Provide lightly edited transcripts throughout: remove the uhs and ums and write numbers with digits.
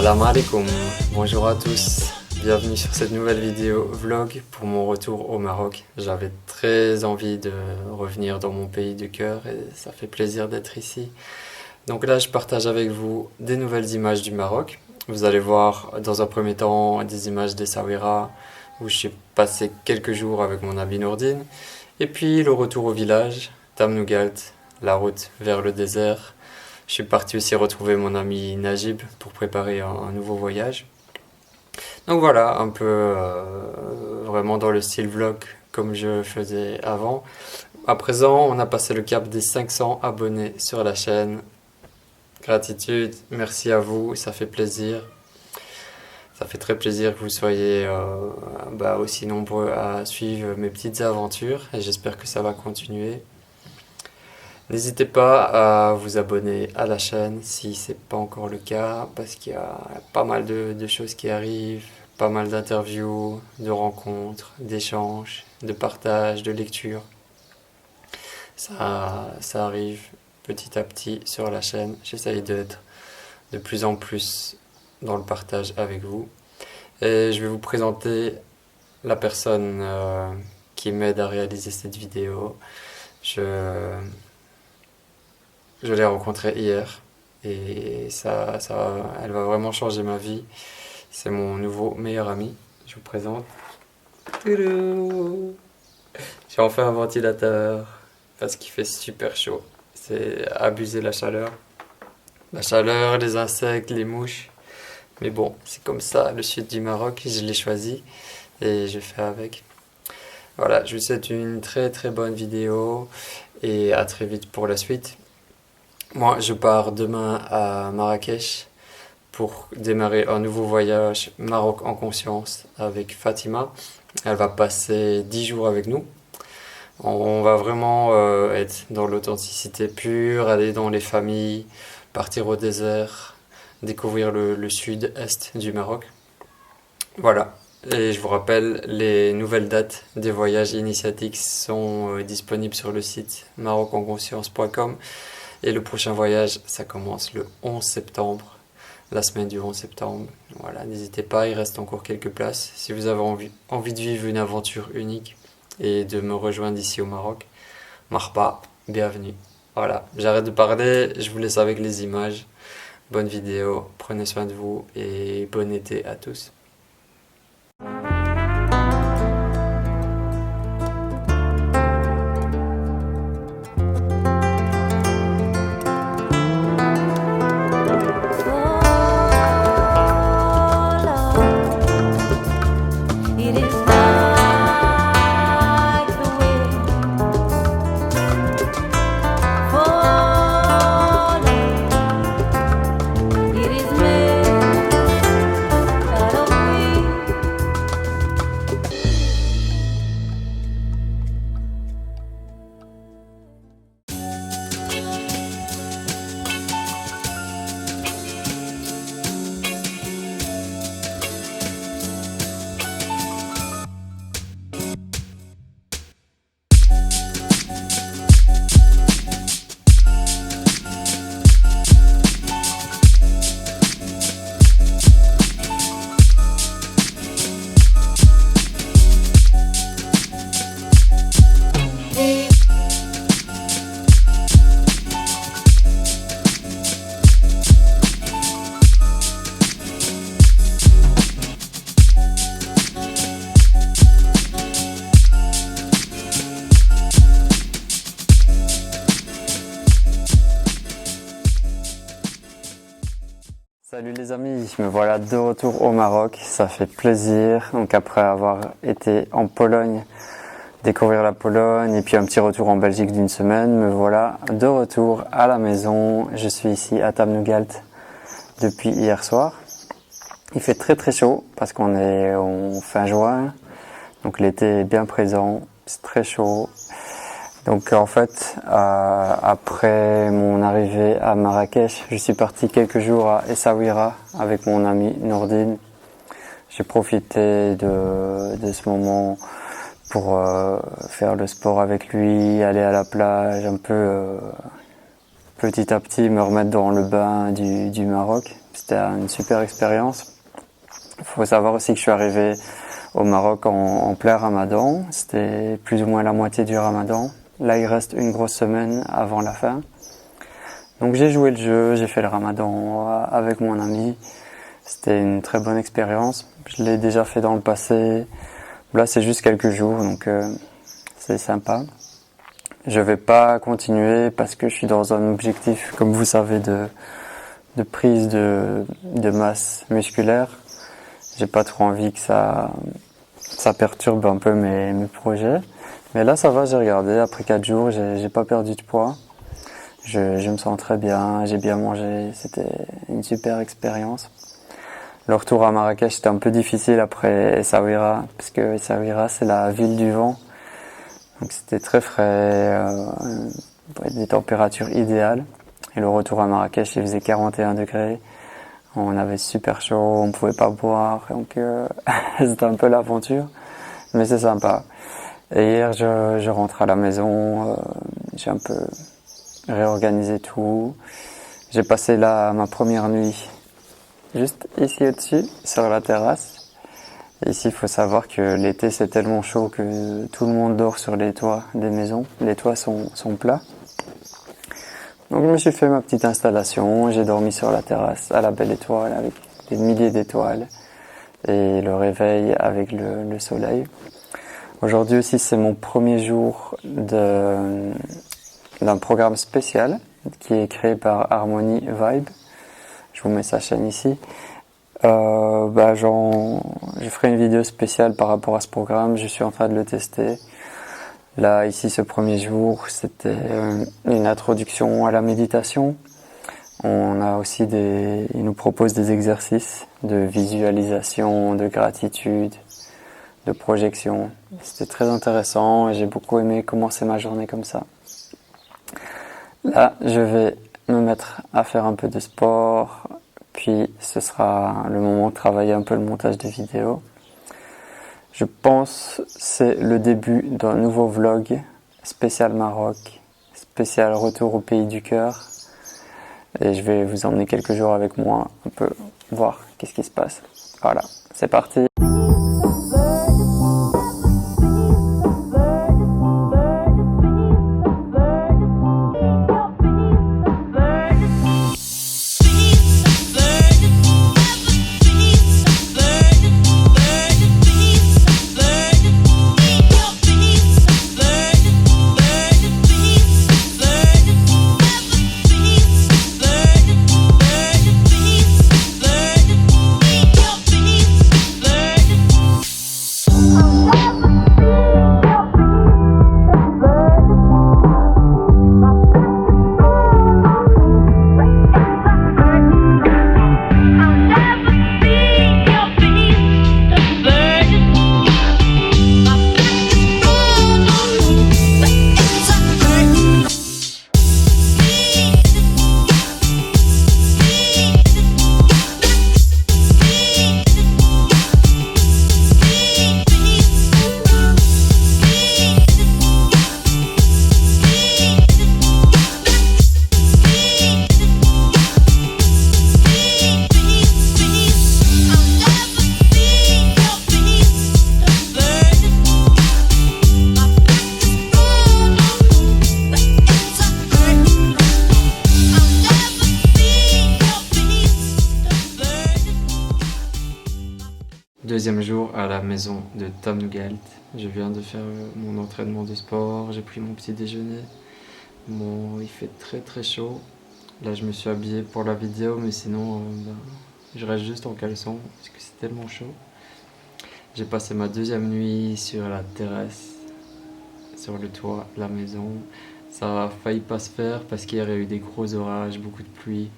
Salam alaikum, bonjour à tous, bienvenue sur cette nouvelle vidéo vlog pour mon retour au Maroc. J'avais très envie de revenir dans mon pays de cœur et ça fait plaisir d'être ici. Donc là je partage avec vous des nouvelles images du Maroc. Vous allez voir dans un premier temps des images d'Essaouira où je suis passé quelques jours avec mon ami Nourdine. Et puis le retour au village, Tamnougalt, la route vers le désert. Je suis parti aussi retrouver mon ami Najib pour préparer un nouveau voyage. Donc voilà, un peu vraiment dans le style vlog comme je faisais avant. À présent, on a passé le cap des 500 abonnés sur la chaîne. Gratitude, merci à vous, ça fait plaisir. Ça fait très plaisir que vous soyez aussi nombreux à suivre mes petites aventures et j'espère que ça va continuer. N'hésitez pas à vous abonner à la chaîne si ce n'est pas encore le cas, parce qu'il y a pas mal de choses qui arrivent, pas mal d'interviews, de rencontres, d'échanges, de partages, de lectures. Ça arrive petit à petit sur la chaîne. J'essaye d'être de plus en plus dans le partage avec vous. Et je vais vous présenter la personne qui m'aide à réaliser cette vidéo. Je l'ai rencontrée hier et elle va vraiment changer ma vie. C'est mon nouveau meilleur ami. Je vous présente. J'ai enfin un ventilateur parce qu'il fait super chaud. C'est abuser la chaleur. La chaleur, les insectes, les mouches. Mais bon, c'est comme ça, le sud du Maroc, je l'ai choisi et je fais avec. Voilà, je vous souhaite une très très bonne vidéo et à très vite pour la suite. Moi, je pars demain à Marrakech pour démarrer un nouveau voyage Maroc en conscience avec Fatima. Elle va passer 10 jours avec nous. On va vraiment être dans l'authenticité pure, aller dans les familles, partir au désert, découvrir le sud-est du Maroc. Voilà. Et je vous rappelle, les nouvelles dates des voyages initiatiques sont disponibles sur le site marocenconscience.com. Et le prochain voyage, ça commence le 11 septembre, la semaine du 11 septembre. Voilà, n'hésitez pas, il reste encore quelques places. Si vous avez envie de vivre une aventure unique et de me rejoindre ici au Maroc, marhaba, bienvenue. Voilà, j'arrête de parler, je vous laisse avec les images. Bonne vidéo, prenez soin de vous et bon été à tous. Salut les amis, me voilà de retour au Maroc, ça fait plaisir. Donc après avoir été en Pologne, découvrir la Pologne et puis un petit retour en Belgique d'une semaine, me voilà de retour à la maison. Je suis ici à Tamnougalt depuis hier soir. Il fait très très chaud parce qu'on est en fin juin, donc l'été est bien présent, c'est très chaud. Donc en fait, après mon arrivée à Marrakech, je suis parti quelques jours à Essaouira avec mon ami Nourdine. J'ai profité de ce moment pour faire le sport avec lui, aller à la plage, un peu petit à petit me remettre dans le bain du Maroc. C'était une super expérience. Il faut savoir aussi que je suis arrivé au Maroc en plein Ramadan. C'était plus ou moins la moitié du Ramadan. Là, il reste une grosse semaine avant la fin. Donc j'ai joué le jeu, j'ai fait le Ramadan avec mon ami. C'était une très bonne expérience. Je l'ai déjà fait dans le passé. Là, c'est juste quelques jours, donc c'est sympa. Je vais pas continuer parce que je suis dans un objectif, comme vous savez, de prise de masse musculaire. J'ai pas trop envie que ça perturbe un peu mes projets. Mais là, ça va, j'ai regardé. Après 4 jours, j'ai pas perdu de poids. Je me sens très bien, j'ai bien mangé. C'était une super expérience. Le retour à Marrakech, c'était un peu difficile après Essaouira, parce que Essaouira, c'est la ville du vent. Donc c'était très frais, des températures idéales. Et le retour à Marrakech, il faisait 41 degrés. On avait super chaud, on pouvait pas boire, donc c'était un peu l'aventure. Mais c'est sympa. Et hier, je rentre à la maison, j'ai un peu réorganisé tout. J'ai passé là ma première nuit, juste ici au-dessus, sur la terrasse. Et ici, il faut savoir que l'été, c'est tellement chaud que tout le monde dort sur les toits des maisons. Les toits sont plats. Donc je me suis fait ma petite installation, j'ai dormi sur la terrasse à la belle étoile avec des milliers d'étoiles et le réveil avec le soleil. Aujourd'hui aussi, c'est mon premier jour d'un programme spécial qui est créé par Harmony Vibe. Je vous mets sa chaîne ici. Je ferai une vidéo spéciale par rapport à ce programme. Je suis en train de le tester. Là, ici, ce premier jour, c'était une introduction à la méditation. On a aussi il nous propose des exercices de visualisation, de gratitude, de projection. C'était très intéressant et j'ai beaucoup aimé commencer ma journée comme ça. Là, je vais me mettre à faire un peu de sport, puis ce sera le moment de travailler un peu le montage des vidéos. Je pense que c'est le début d'un nouveau vlog spécial Maroc, spécial retour au pays du cœur. Et je vais vous emmener quelques jours avec moi, un peu voir qu'est-ce qui se passe. Voilà, c'est parti. Deuxième jour à la maison de Tom Galt. Je viens de faire mon entraînement de sport, j'ai pris mon petit déjeuner. Bon, il fait très très chaud. Là je me suis habillé pour la vidéo, mais sinon je reste juste en caleçon parce que c'est tellement chaud. J'ai passé ma deuxième nuit sur la terrasse, sur le toit de la maison. Ça a failli pas se faire parce qu'hier il y a eu des gros orages, beaucoup de pluie.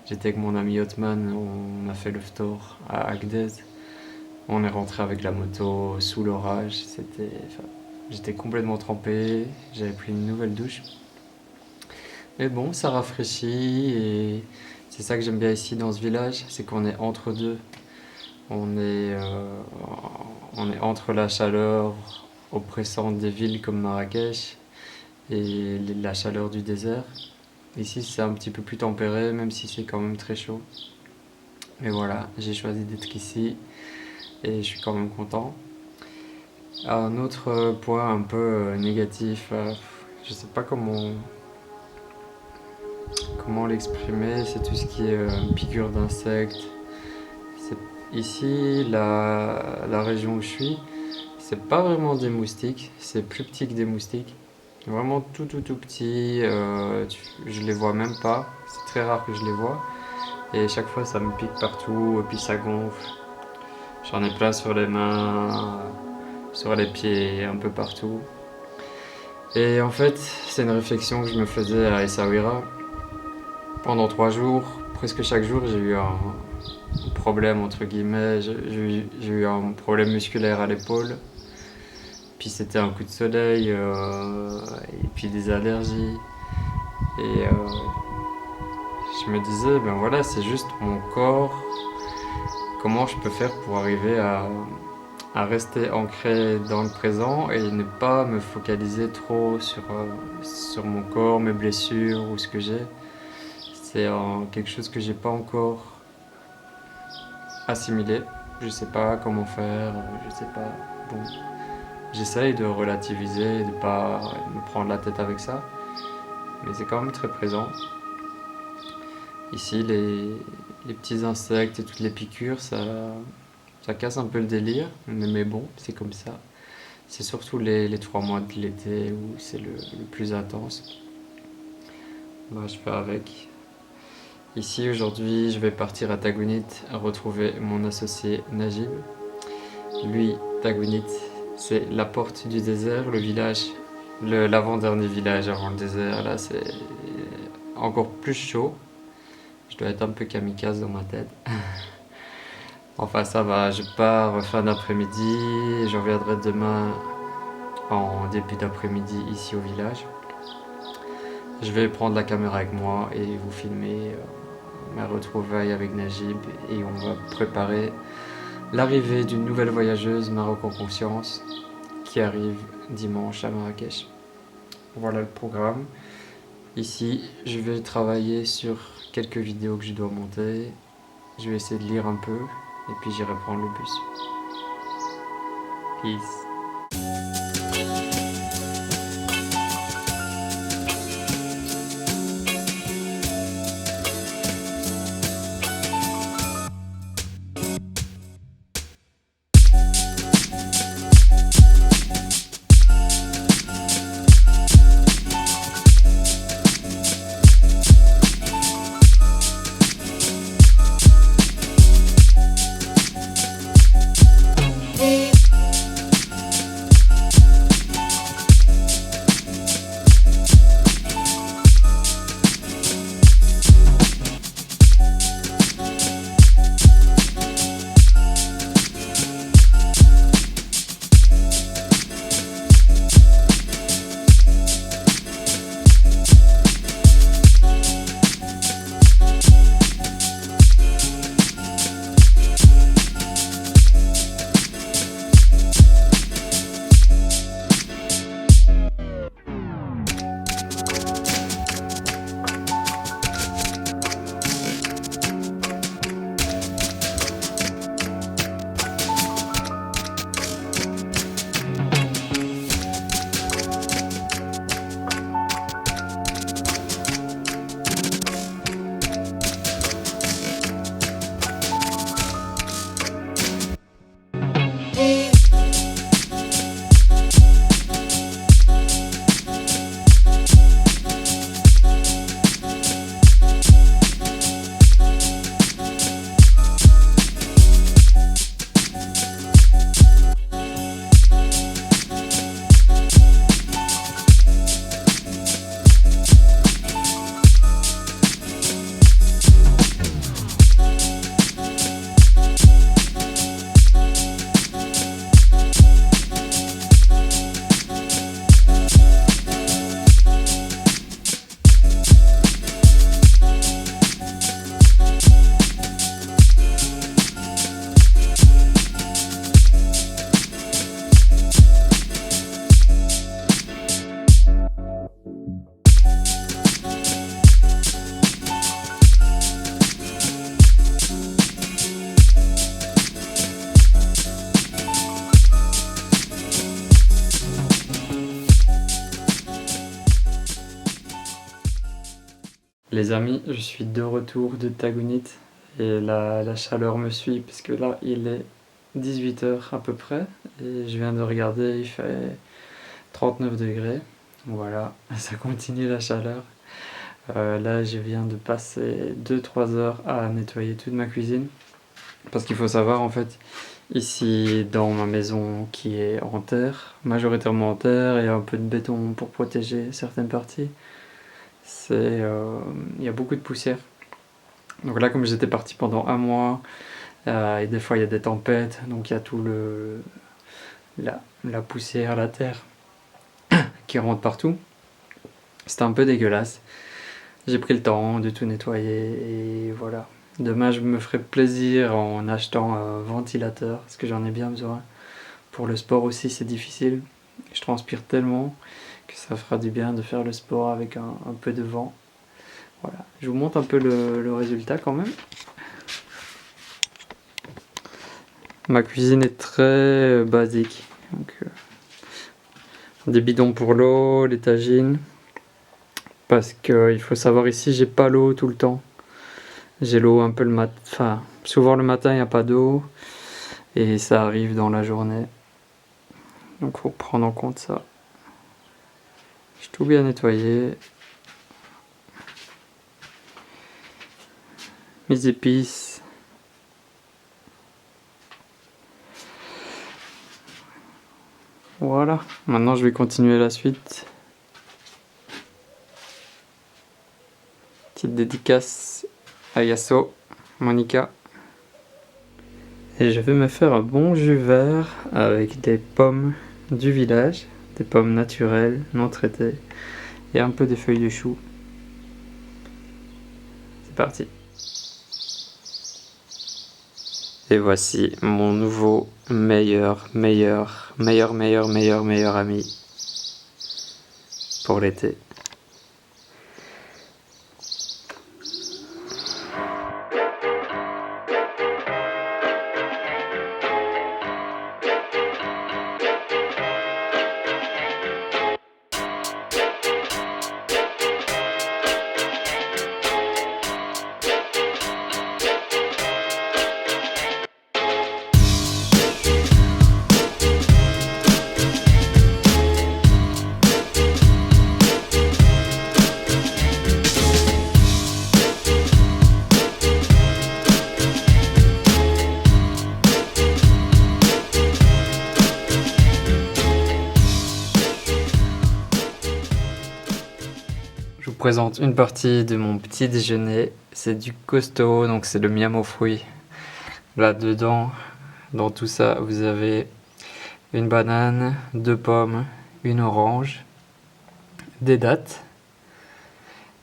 J'étais avec mon ami Otman, on a fait le ftour à Agdez. On est rentré avec la moto sous l'orage. J'étais complètement trempé, j'avais pris une nouvelle douche. Mais bon, ça rafraîchit et c'est ça que j'aime bien ici dans ce village, c'est qu'on est entre deux. On est entre la chaleur oppressante des villes comme Marrakech et la chaleur du désert. Ici c'est un petit peu plus tempéré, même si c'est quand même très chaud. Mais voilà, j'ai choisi d'être ici et je suis quand même content. Un autre point un peu négatif, je sais pas comment l'exprimer, c'est tout ce qui est piqûre d'insectes. Ici, la région où je suis, c'est pas vraiment des moustiques, c'est plus petit que des moustiques. Vraiment tout petit, je les vois même pas, c'est très rare que je les vois. Et chaque fois ça me pique partout, et puis ça gonfle. J'en ai plein sur les mains, sur les pieds, un peu partout. Et en fait, c'est une réflexion que je me faisais à Essaouira. Pendant 3 jours, presque chaque jour, j'ai eu un problème, entre guillemets. J'ai eu un problème musculaire à l'épaule. Puis c'était un coup de soleil, et puis des allergies. Et je me disais, ben voilà, c'est juste mon corps. Comment je peux faire pour arriver à rester ancré dans le présent et ne pas me focaliser trop sur mon corps, mes blessures ou ce que j'ai. C'est quelque chose que j'ai pas encore assimilé. Je sais pas comment faire, je sais pas. Bon, j'essaye de relativiser, de pas me prendre la tête avec ça, mais c'est quand même très présent. Ici, les petits insectes et toutes les piqûres, ça casse un peu le délire, mais bon, c'est comme ça. C'est surtout les 3 mois de l'été où c'est le plus intense. Bah, je fais avec. Ici, aujourd'hui, je vais partir à Tagounit retrouver mon associé Najib. Lui, Tagounit, c'est la porte du désert, le village, l'avant-dernier village avant le désert. Là, c'est encore plus chaud. Je dois être un peu kamikaze dans ma tête. Enfin, ça va, je pars fin d'après-midi et je reviendrai demain en début d'après-midi ici au village. Je vais prendre la caméra avec moi et vous filmer ma retrouvaille avec Najib et on va préparer l'arrivée d'une nouvelle voyageuse Maroc en conscience qui arrive dimanche à Marrakech. Voilà le programme. Ici, je vais travailler sur quelques vidéos que je dois monter. Je vais essayer de lire un peu et puis j'irai prendre le bus. Peace. Les amis, je suis de retour de Tagounit et la chaleur me suit parce que là il est 18 h à peu près et je viens de regarder, il fait 39 degrés. Voilà, ça continue la chaleur. Là je viens de passer 2-3 heures à nettoyer toute ma cuisine parce qu'il faut savoir en fait, ici dans ma maison qui est en terre, majoritairement en terre et un peu de béton pour protéger certaines parties, il y a beaucoup de poussière. Donc là, comme j'étais parti pendant un mois, et des fois il y a des tempêtes, donc il y a tout la poussière, la terre qui rentre partout. C'était un peu dégueulasse. J'ai pris le temps de tout nettoyer et voilà. Demain, je me ferai plaisir en achetant un ventilateur parce que j'en ai bien besoin. Pour le sport aussi, c'est difficile. Je transpire tellement que ça fera du bien de faire le sport avec un peu de vent. Voilà. Je vous montre un peu le résultat quand même. Ma cuisine est très basique. Donc, des bidons pour l'eau, les tagines. Parce qu'il faut savoir ici, j'ai pas l'eau tout le temps. J'ai l'eau un peu le matin. Enfin, souvent le matin, il n'y a pas d'eau. Et ça arrive dans la journée. Donc, faut prendre en compte ça. J'ai tout bien nettoyé. Mes épices. Voilà. Maintenant, je vais continuer la suite. Petite dédicace à Yasso, Monica. Et je vais me faire un bon jus vert avec des pommes du village, des pommes naturelles, non traitées, et un peu de feuilles de chou. C'est parti. Et voici mon nouveau meilleur ami pour l'été. Je vous présente une partie de mon petit déjeuner. C'est du costaud, donc c'est le miam aux fruits. Là-dedans, dans tout ça, vous avez une banane, 2 pommes, une orange, des dattes,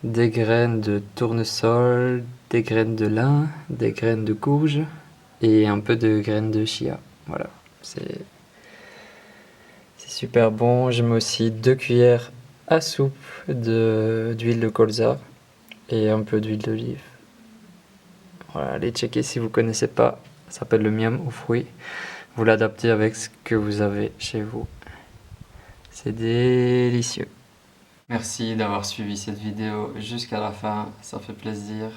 des graines de tournesol, des graines de lin, des graines de courge et un peu de graines de chia. Voilà, c'est super bon. Je mets aussi 2 cuillères à soupe d'huile de colza et un peu d'huile d'olive. Voilà, allez checker si vous connaissez pas. Ça s'appelle le miam aux fruits. Vous l'adaptez avec ce que vous avez chez vous. C'est délicieux. Merci d'avoir suivi cette vidéo jusqu'à la fin, ça fait plaisir.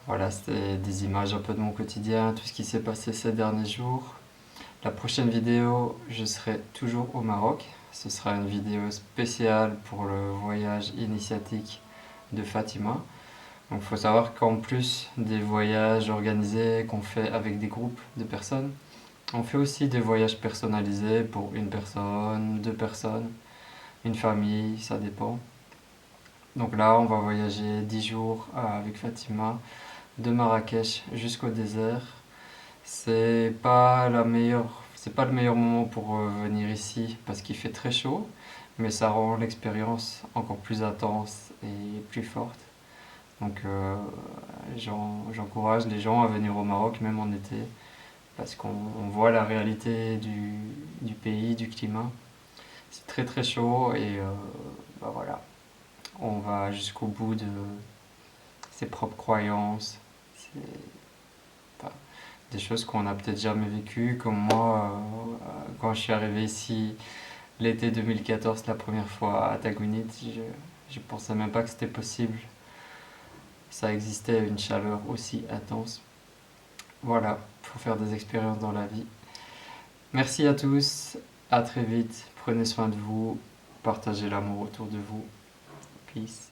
Voilà, c'était des images un peu de mon quotidien, tout ce qui s'est passé ces derniers jours. La prochaine vidéo, je serai toujours au Maroc. Ce sera une vidéo spéciale pour le voyage initiatique de Fatima. Donc il faut savoir qu'en plus des voyages organisés qu'on fait avec des groupes de personnes, on fait aussi des voyages personnalisés pour une personne, 2 personnes, une famille, ça dépend. Donc là, on va voyager 10 jours avec Fatima de Marrakech jusqu'au désert. C'est pas le meilleur moment pour venir ici parce qu'il fait très chaud, mais ça rend l'expérience encore plus intense et plus forte. Donc j'encourage les gens à venir au Maroc même en été parce qu'on voit la réalité du pays, du climat. C'est très très chaud et voilà, on va jusqu'au bout de ses propres croyances. C'est enfin, des choses qu'on n'a peut-être jamais vécues, comme moi quand je suis arrivé ici l'été 2014 la première fois à Tagounit, je pensais même pas que c'était possible ça existait une chaleur aussi intense. Voilà, faut faire des expériences dans la vie. Merci à tous, à très vite, prenez soin de vous, partagez l'amour autour de vous. Peace.